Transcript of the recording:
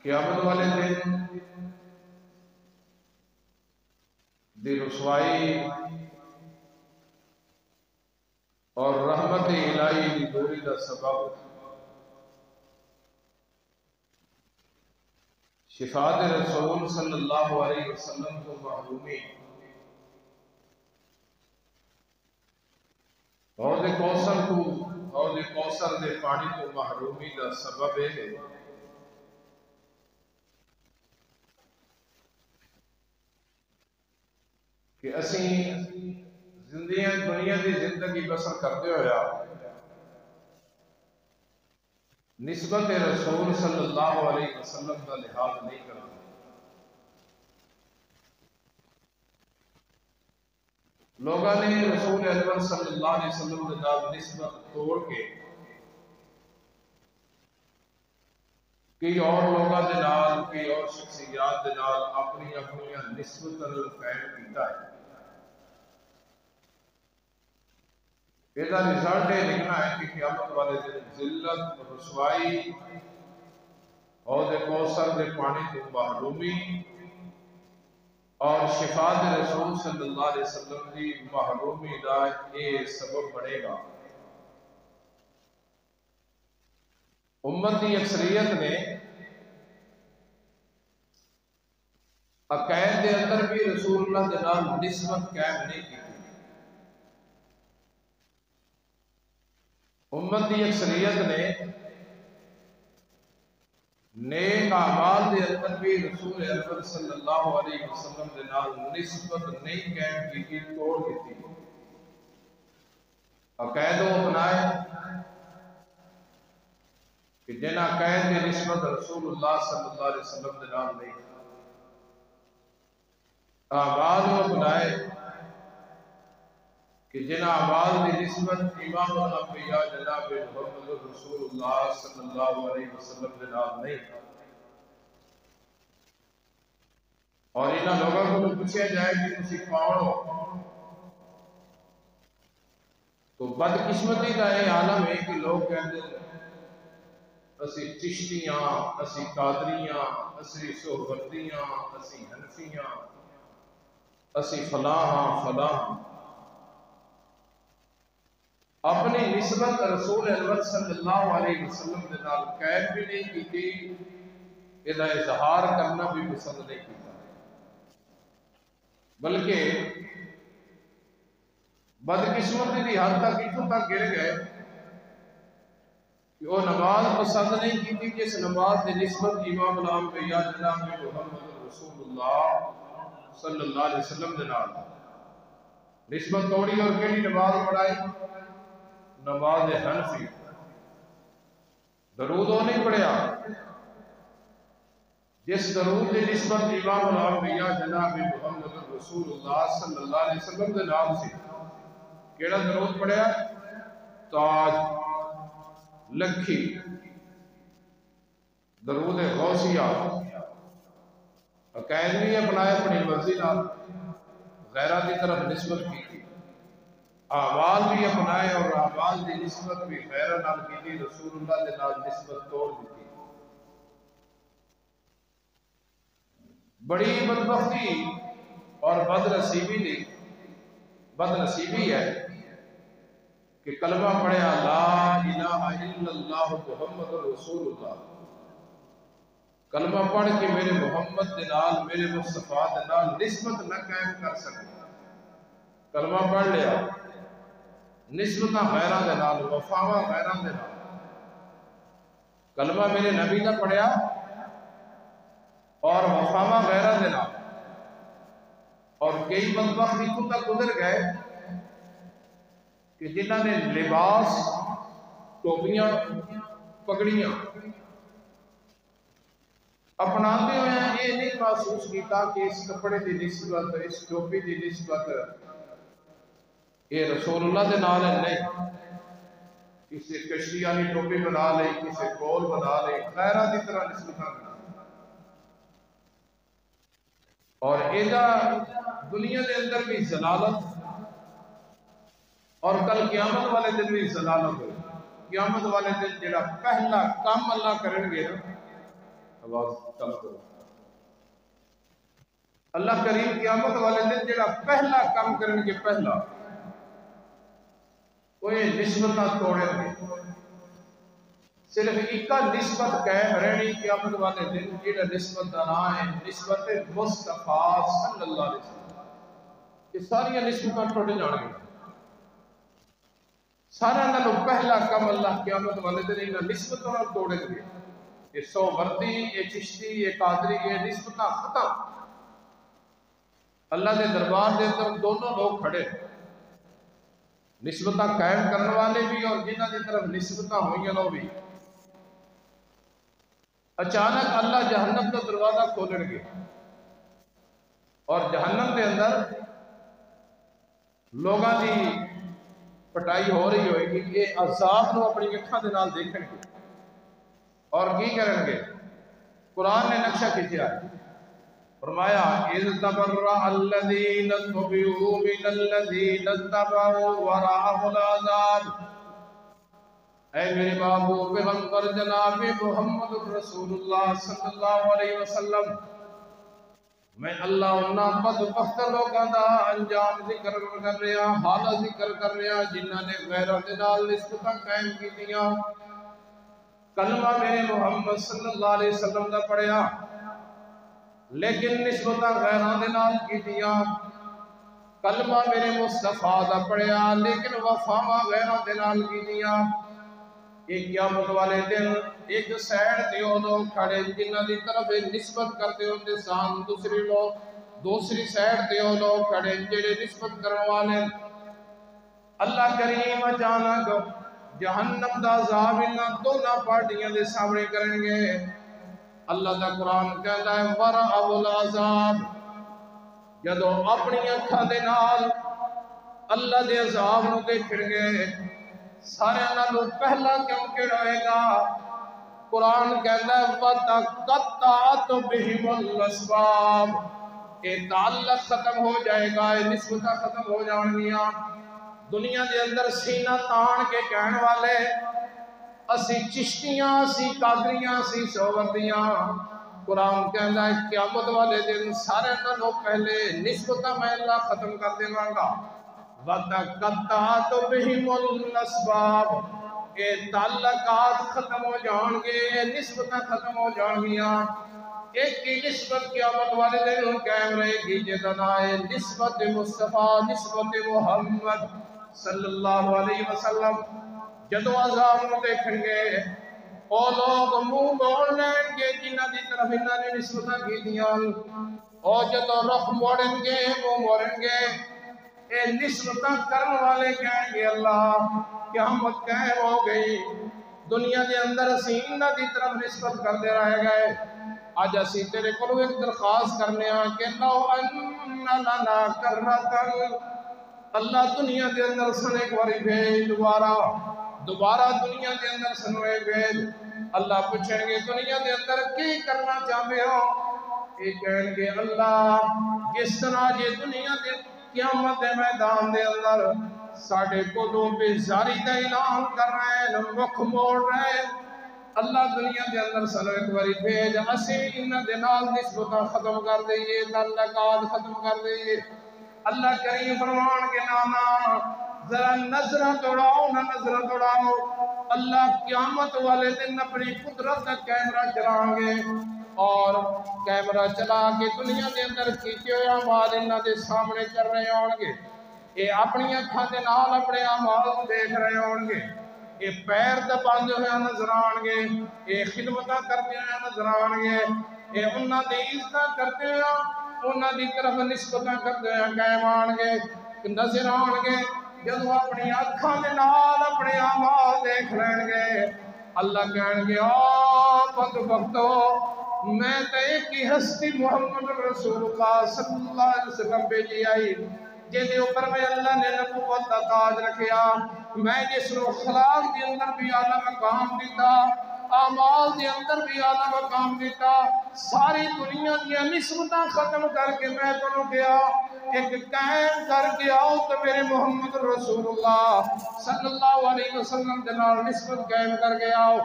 قیامت والے دن دی رسوائی اور رحمت الہی دی دوری دا سبب شفاعت رسول صلی اللہ علیہ وسلم کو محرومی حوض کوثر دے پانی کو محرومی دا سبب ہے کہ اسی دنیا دی زندگی بسر کرتے ہویا نسبت رسول صلی اللہ علیہ وسلم کا لحاظ نہیں کرتے لوگوں نے رسول اکرم صلی اللہ علیہ وسلم کے نام نسبت توڑ کے کئی اور لوگوں کے نام کئی اور شخصیات کے نام اپنی نسبت قائم کیتا ہے یہ رزلٹ لکھنا ہے کہ قیامت والے دن ذلت رسوائی حوض کوثر دے پانی کو محرومی اور شفاعت رسول صلی اللہ علیہ وسلم کی محرومی دا یہ سبب بنے گا امت کی اکثریت نے عقائد کے اندر بھی رسول اللہ کے نام نسبت قائم نہیں کی امت کی اکثریت نے نیک اعمال دے اندر بھی رسول اکرم صلی اللہ علیہ وسلم دے نال نسبت نہیں قائم کی توڑ دیتی عقائد اپنائے کہ جن عقائد کی نسبت رسول اللہ صلی اللہ علیہ وسلم دے نال نہیں اعمال اپنائے کہ جن اعمال کی نسبت امام الانبیاء جناب محمد رسول اللہ صلی اللہ علیہ وسلم کے نام نہیں اور انہاں لوگوں کو پوچھا جائے کہ تسی کون ہو تو بدقسمتی کا یہ عالم ہے کہ لوگ کہتے ہیں اسی چشتیاں اسی قادریاں اسی سہروردیاں اسی حنفیاں اسی فلاں اپنی نسبت رسول اکرم صلی اللہ علیہ وسلم کے نال قائم بھی نہیں کی یہ اظہار کرنا بھی پسند نہیں کیتا بلکہ بدقسمتی کی حد تک اتوں تک گر گئے کہ وہ نماز پسند نہیں کی جس نماز کی نسبت امام الانبیاء جناب محمد رسول اللہ صلی اللہ علیہ وسلم کے نال نسبت توڑی اور کیڑی نماز پڑھائی نماز حنفی درود وہ نہیں پڑھیا جس درود کی نسبت امام الانبیاء جناب محمد رسول اللہ صلی اللہ علیہ وسلم کے نام سے کیڑا درود پڑھیا تاج لکھی درود غوثیہ عقائد بھی اپنائے اپنی مرضی نال غیرہ کی طرف نسبت کی اعمال بھی اپنائے اور اعمال کی نسبت بھی غیرہ نال کی رسول اللہ کے نال نسبت توڑ دیتی بڑی بدبختی اور بدنصیبی ہے کہ کلمہ پڑھیا لا الہ الا اللہ محمد رسول اللہ کلمہ پڑھ کے میرے محمد دے نال میرے مصطفیٰ دے نال نسبت نہ قائم کر سکے کلمہ پڑھ لیا نسبتاں غیرہ دے نال وفاواں غیرہ دے نال کلمہ میرے نبی کا پڑھیا اور وفاواں غیرہ دے نال اور کئی بدبخت اتوں تک گزر گئے کہ جنہاں نے لباس ٹوپیاں پگڑیاں اپناتے ہوئے ہیں یہ نہیں محسوس کیتا کہ اس کپڑے دی نسبت اس ٹوپی دی نسبت یہ رسول اللہ دے نال نہیں کسی کشتی والی ٹوپی بنا لے کسی کول بنا لے غیرہ دی طرح نسبت اور ایدہ دنیا دے اندر بھی ضلالت اور کل قیامت والے دن بھی ضلالت ہوئی قیامت والے دن جڑا پہلا کام اللہ کریں گے آواز کم کرو۔ اللہ کریم قیامت والے دن جڑا پہلا کام کرن کے پہلا کوئی نسبتاں توڑیں گے، صرف ایکا نسبت قائم رہنی قیامت والے دن، جڑا نسبت دا نام ہے نسبت مصطفیٰ صلی اللہ علیہ وسلم۔ یہ ساری نسبتاں ٹوٹ جان گے، سارا نالوں پہلا کام اللہ قیامت والے دن انہاں نسبتاں نال توڑیں گے۔ یہ سومردی، یہ چشتی، یہ قادری، یہ نسبتاں ختم۔ اللہ دے دربار دے اندر دونوں لوگ کھڑے، نسبتاں قائم کرنے والے بھی اور جنہاں دی طرف نسبتاں ہوئیں لو بھی۔ اچانک اللہ جہنم کا دروازہ کھولن گے اور جہنم کے اندر لوگاں دی پٹائی ہو رہی ہوئے گی، یہ عذاب نو اپنی اکھاں دے نال دیکھن گے اور کی کرن گے؟ قرآن نے نقشہ کھینچا ہے، فرمایا اِذْ تَبَرَّأَ الَّذِينَ اتُّبِعُوا مِنَ الَّذِينَ اتَّبَعُوا وَرَأَوُا الْعَذَابَ۔ اے میرے محبوب پیغمبر جناب محمد رسول اللہ صلی اللہ علیہ وسلم، میں اللہ انہاں بدبخت لوگاں دا انجام ذکر کر رہا، حالہ ذکر کر رہا جنہاں نے غیروں دے نال نسبتاں قائم کیتیاں، کلمہ میرے محمد صلی اللہ علیہ وسلم دا پڑھیا لیکن نسبتاں غیروں دے نال کیتیاں، کلمہ میرے مصطفیٰ دا پڑھیا لیکن وفاواں غیروں دے نال کیتیاں۔ ایک قیامت والے دن ایک سائیڈ تے وہ لوگ کھڑے جنہاں دی طرف نسبت کرتے ہوندے سان، دوسری سائیڈ تے وہ لوگ کھڑے جڑے نسبت کرنے والے۔ اللہ کریم اچانک جہنم دا عذاب انہاں دونوں پارٹیاں دے سامنے کریں گے۔ اللہ دا قرآن کہتا ہے وَرَأَوُا الْعَذَابَ، جدو اپنی اکھاں دے نال اللہ دے عذاب نو دیکھیں گے، سارے نالوں پہلا کیوں کہڑائے گا؟ قرآن کہتا ہے وَتَقَطَّعَتْ بِهِمُ الْأَسْبَابُ، یہ تعلق ختم ہو جائے گا، یہ نسبتاں ختم ہو جان گیاں۔ دنیا دے اندر سینہ تان کے کہنے والے اسی چشتیاں، اسی قادریاں، اسی سووردیاں، قرآن کہتا ہے قیامت والے دن سارے نالوں پہلے نسبتاں میں اللہ ختم کر دے گا۔ وَتَقَطَّعَتْ بِهِمُ الْأَسْبَابُ، یہ تعلقات ختم ہو جان گے، نسبتاں ختم ہو جان گیاں۔ ایک کی نسبت قیامت والے دن قائم رہے گی جیسا نائے نسبت مصطفیٰ، نسبت محمد صلی اللہ علیہ وسلم۔ جدو عذاب نو دیکھیں گے او لوگ منہ موڑ لیں گے جنہاں دی طرف انہاں نے نسبتاں کی دیاں، او جدو رخ موڑیں گے منہ موڑیں گے، اے نسبتاں کرنے والے کہیں گے اللہ قیامت قائم ہو گئی، دنیا دے اندر اسی انہاں دی طرف نسبت کر دے رہے گئے۔ آج اسی تیرے کو ایک درخواست کرنے ہیں کہ لو ان لنا کرتن، اللہ دنیا دے اندر سن ایک باری بھیج، دوبارہ دنیا دے اندر سنوے بھیج۔ اللہ پوچھیں گے دنیا دے اندر کی کرنا چاہتے ہو؟ یہ کہیں گے اللہ جس طرح یہ دنیا دے قیامت دے میدان دے اندر ساڑھے کو بیزاری دا اعلان کر رہے ہیں، مکھ موڑ رہے ہیں، اللہ دنیا دے اندر سنو ایک باری بھیج، اسی انہ دے نال نسبتاں ختم کر دئیے، تعلقات ختم کر دئیے۔ اللہ کریم فرمان کے نانا ذرا نظرہ دوڑاؤ نہ نظرہ دوڑاؤ، اللہ قیامت والے دن اپنی قدرت کا کیمرہ چلائیں گے اور کیمرہ چلا کے دنیا دے اندر کیتے ہوئے اعمال انہاں دے سامنے کر رہے ہوں گے، یہ اپنی اکھاں دے نال اپنے اعمال دیکھ رہے ہوں گے، یہ پیر دباندے ہوئے نظر آن گے، یہ خدمتاں کرتے ہوئے نظر آن گے، یہ انہاں دی عزت کرتے ہوئے انہاں دی طرف نسبتاں کرتے ہوئے قائم آن گے، نظر آن گے، جدو اپنی اکھاں دے نال اپنے اعمال دیکھ لیں گے، اللہ کہیں گے آہ بدبختو، میں تے ایک ہی ہستی محمد رسول اللہ صلی اللہ علیہ وسلم بھیجی آئی، جیدے اوپر میں اللہ نے نبوت کا تاج رکھیا، میں جس رو اخلاق دی اندر بھی اعلیٰ مقام دیتا، اعمال دی اندر بھی اعلیٰ مقام دیتا، ساری دنیا دیا نسبتاں ختم کر کے میں تو گیا، ایک قائم کر کے آؤ تو میرے محمد رسول اللہ صلی اللہ علیہ وسلم جنال نسبت قائم کر کے آؤ۔